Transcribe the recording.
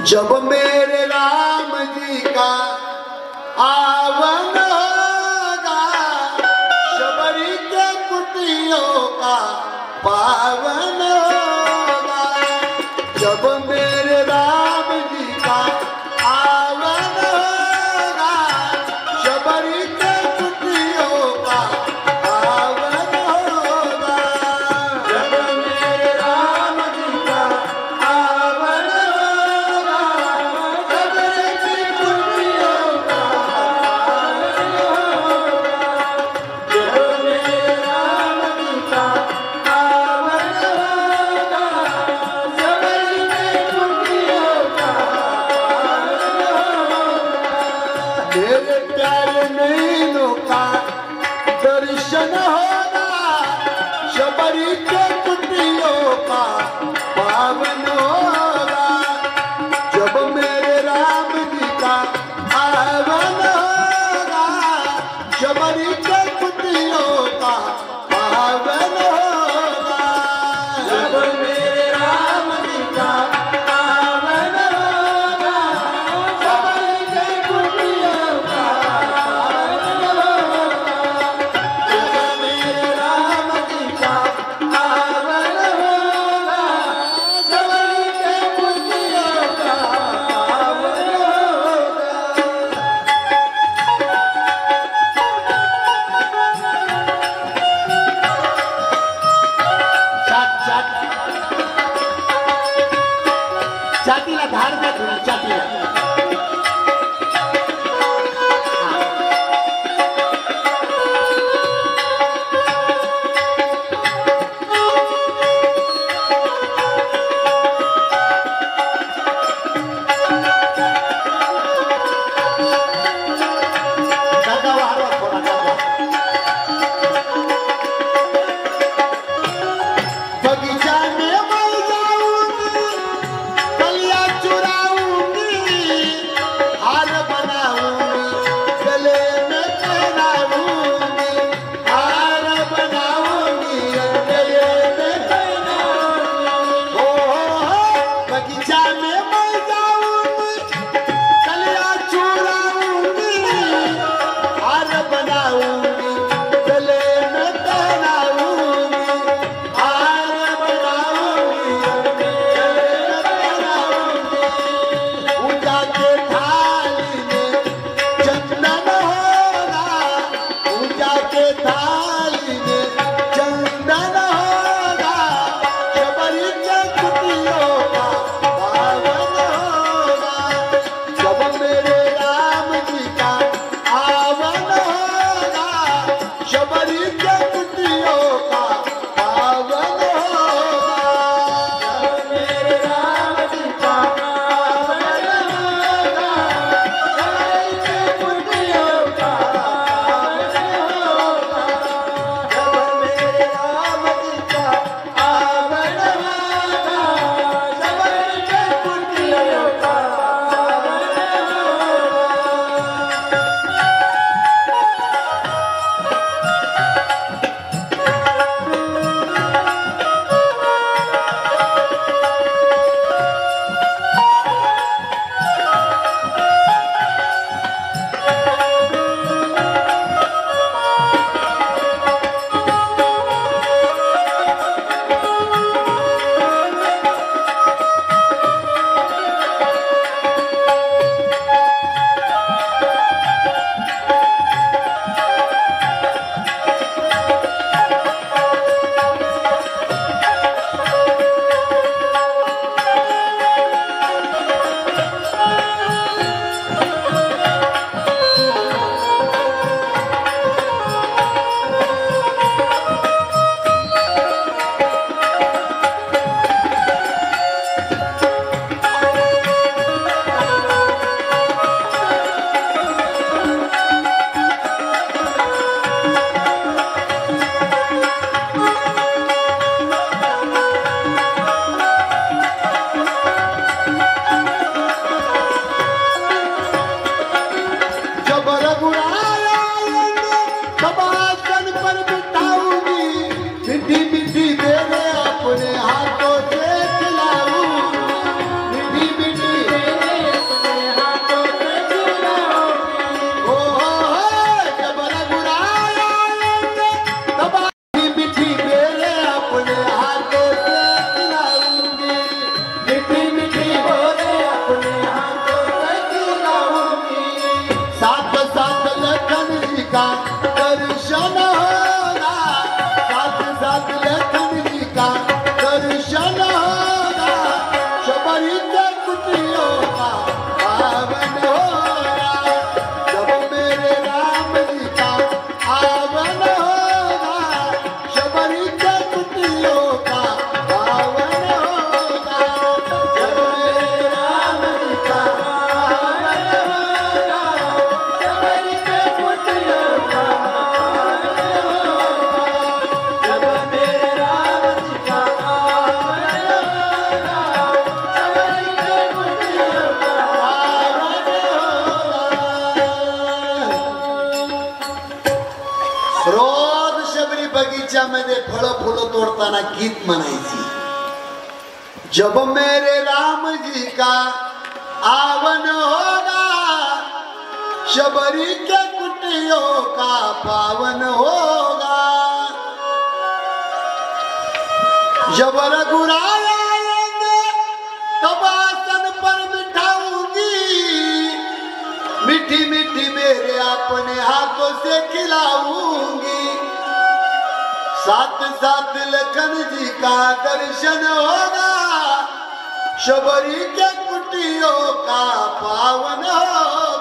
जब मेरे राम जी का आवन होगा, शबरी के कुटियों का पावन होगा। जब मेरे राम जी का आवन होगा, शबरी के कुटियों का पावन होगा। जब मेरे राम जी का आवन होगा, शबरी की कुटियों का पावन होगा। जब मेरे राम जी का आवन होगा, शबरी की कुटियों का पावन होगा। मेरे प्यारे नैनों का दर्शन होगा, शबरी के कुटियों का पावन होगा। जब मेरे राम जी का आवन होगा, शबरी के कुटियों का पावन होगा। जब मेरे राम जी का आवन होगा, शबरी के कुटियों का पावन होगा। जब मेरे राम जी का आवन होगा, शबरी के कुटियों का पावन होगा। छातीला धार द्या थोडी छातीला. काका वाढवा थोडा काका. बगीचा में मैं जाऊंगी, कलियां चुराऊंगी, हार बनाऊंगी, गले में पहनाऊंगी, हार बनाऊंगी, गले में पहनाऊंगी। हो बगीचा में मैं जाऊंगी, कलियां चुराऊंगी, हार बनाऊंगी, गले में पहनाऊंगी, हार बनाऊंगी, गले में पहनाऊंगी। पूजा के थाली में चंदन होगा, पूजा के थाली में चंदन होगा, शबरी के कुटियों का शबरी के कुटियों का पावन होगा जब मेरे राम जी का आवन होगा शबरी के कुटियों का पावन होगा जब मेरे राम जी का आवन होगा शबरी के कुटियों का पावन होगा जब मेरे राम जी का आवन होगा शबरी के कुटियों का पावन होगा रोज शबरी बगीच्यामध्ये फळं फुलं तोडताना गीत म्हणायची जब मेरे राम जी का आवन होगा शबरी के कुटियों का पावन होगा जब रघुराय आएंगे तब आसन पर बिठाऊंगी मीठी मीठी मेरे अपने हाथों से खिलाऊंगी साथ साथ लखन जी का दर्शन होगा शबरी के कुटियों का पावन होगा